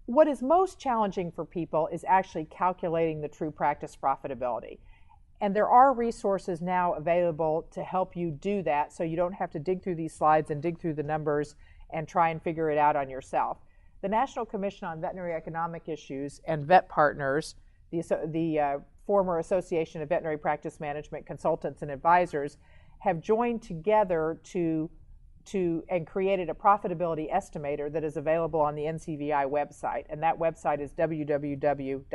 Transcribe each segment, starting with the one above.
What is most challenging for people is actually calculating the true practice profitability. And there are resources now available to help you do that, so you don't have to dig through these slides and dig through the numbers and try and figure it out on yourself. The National Commission on Veterinary Economic Issues and Vet Partners, the former Association of Veterinary Practice Management Consultants and Advisors, have joined together and created a profitability estimator that is available on the NCBI website, and that website is www.ncbi.org.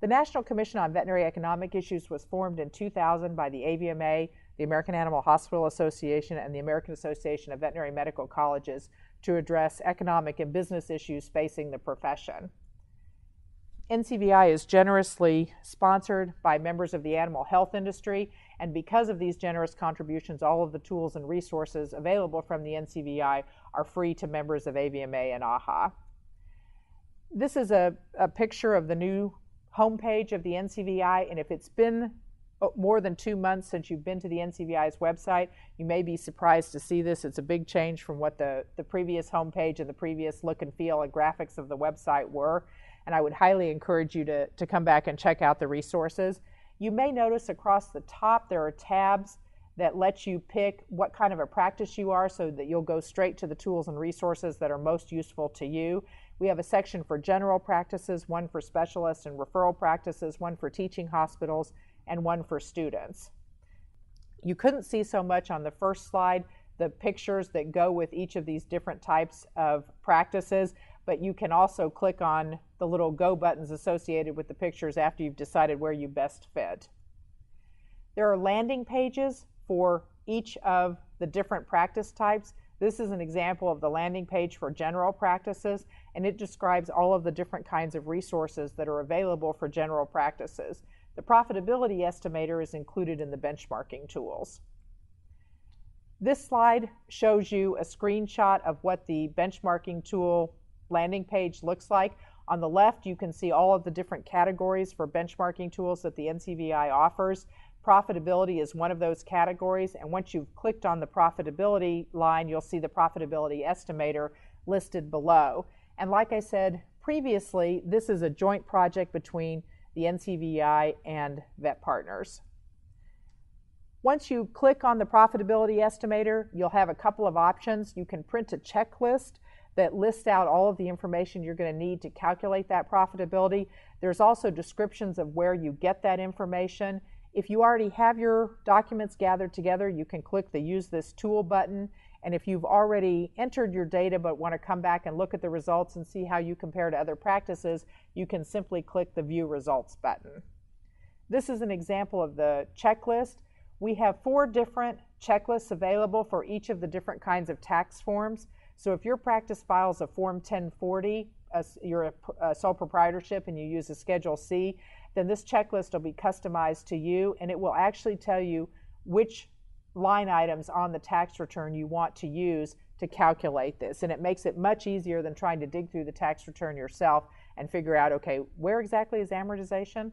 The National Commission on Veterinary Economic Issues was formed in 2000 by the AVMA, the American Animal Hospital Association, and the American Association of Veterinary Medical Colleges to address economic and business issues facing the profession. NCBI is generously sponsored by members of the animal health industry, and because of these generous contributions, all of the tools and resources available from the NCBI are free to members of AVMA and AHA. This is a picture of the new homepage of the NCBI, and if it's been more than 2 months since you've been to the NCBI's website, you may be surprised to see this. It's a big change from what the previous homepage and the previous look and feel and graphics of the website were, and I would highly encourage you to come back and check out the resources. You may notice across the top there are tabs that let you pick what kind of a practice you are so that you'll go straight to the tools and resources that are most useful to you. We have a section for general practices, one for specialists and referral practices, one for teaching hospitals, and one for students. You couldn't see so much on the first slide the pictures that go with each of these different types of practices, but you can also click on the little go buttons associated with the pictures after you've decided where you best fit. There are landing pages for each of the different practice types. This is an example of the landing page for general practices, and it describes all of the different kinds of resources that are available for general practices. The Profitability Estimator is included in the benchmarking tools. This slide shows you a screenshot of what the benchmarking tool landing page looks like. On the left, you can see all of the different categories for benchmarking tools that the NCBI offers. Profitability is one of those categories, and once you've clicked on the profitability line, you'll see the Profitability Estimator listed below. And like I said previously, this is a joint project between the NCBI and Vet Partners. Once you click on the Profitability Estimator, you'll have a couple of options. You can print a checklist that lists out all of the information you're going to need to calculate that profitability. There's also descriptions of where you get that information. If you already have your documents gathered together, you can click the Use This Tool button. And if you've already entered your data but want to come back and look at the results and see how you compare to other practices, you can simply click the View Results button. This is an example of the checklist. We have 4 different checklists available for each of the different kinds of tax forms. So if your practice files a Form 1040, you're a sole proprietorship and you use a Schedule C, then this checklist will be customized to you, and it will actually tell you which line items on the tax return you want to use to calculate this. And it makes it much easier than trying to dig through the tax return yourself and figure out, okay, where exactly is amortization?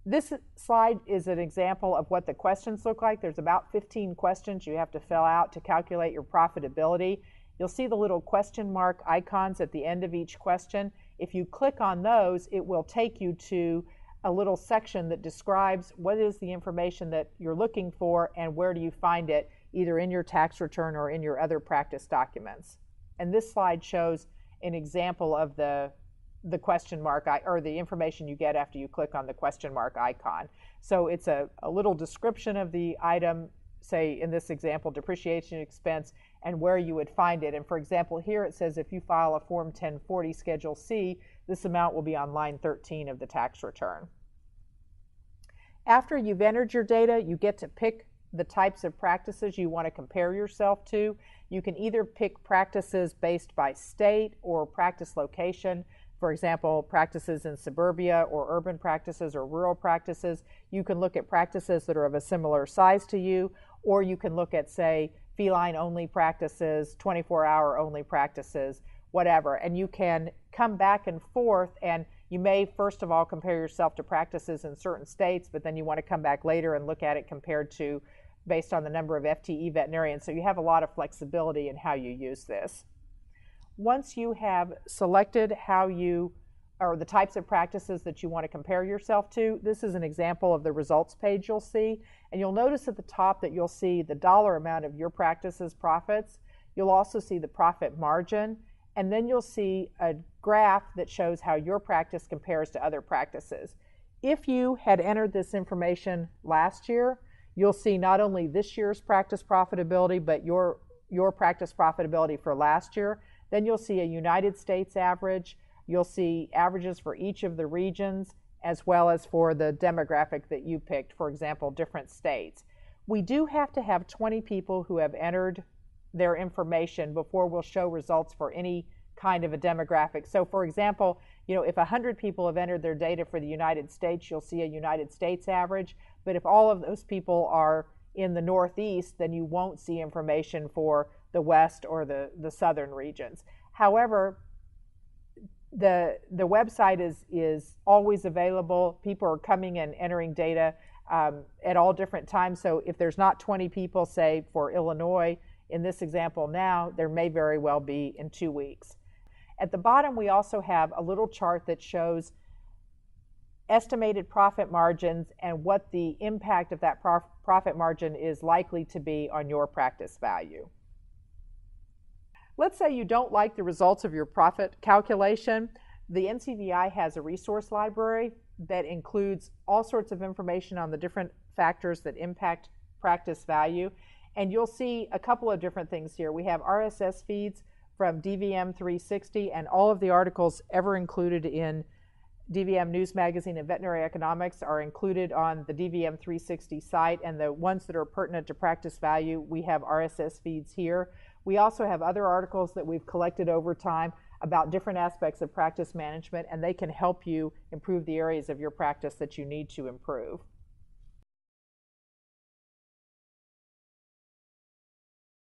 This slide is an example of what the questions look like. There's about 15 questions you have to fill out to calculate your profitability. You'll see the little question mark icons at the end of each question. If you click on those, it will take you to a little section that describes what is the information that you're looking for and where do you find it, either in your tax return or in your other practice documents. And this slide shows an example of the question mark or the information you get after you click on the question mark icon. So it's a little description of the item, say in this example, depreciation expense, and where you would find it. And for example, here it says if you file a Form 1040 Schedule C, this amount will be on line 13 of the tax return. After you've entered your data, you get to pick the types of practices you want to compare yourself to. You can either pick practices based by state or practice location. For example, practices in suburbia or urban practices or rural practices. You can look at practices that are of a similar size to you, or you can look at, say, feline-only practices, 24-hour only practices, whatever. And you can come back and forth, and you may first of all compare yourself to practices in certain states, but then you want to come back later and look at it compared to based on the number of FTE veterinarians. So you have a lot of flexibility in how you use this. Once you have selected how you, or the types of practices that you want to compare yourself to, this is an example of the results page you'll see. And you'll notice at the top that you'll see the dollar amount of your practice's profits. You'll also see the profit margin. And then you'll see a graph that shows how your practice compares to other practices. If you had entered this information last year, you'll see not only this year's practice profitability, but your practice profitability for last year. Then you'll see a United States average. You'll see averages for each of the regions, as well as for the demographic that you picked, for example, different states. We do have to have 20 people who have entered their information before we'll show results for any kind of a demographic. So for example, if 100 people have entered their data for the United States, you'll see a United States average. But if all of those people are in the Northeast, then you won't see information for the West or the Southern regions. However, the website is always available. People are coming and entering data at all different times. So if there's not 20 people, say for Illinois, in this example now, there may very well be in 2 weeks. At the bottom, we also have a little chart that shows estimated profit margins and what the impact of that profit margin is likely to be on your practice value. Let's say you don't like the results of your profit calculation. The NCBI has a resource library that includes all sorts of information on the different factors that impact practice value. And you'll see a couple of different things here. We have RSS feeds from DVM 360, and all of the articles ever included in DVM News Magazine and Veterinary Economics are included on the DVM 360 site, and the ones that are pertinent to practice value, we have RSS feeds here. We also have other articles that we've collected over time about different aspects of practice management, and they can help you improve the areas of your practice that you need to improve.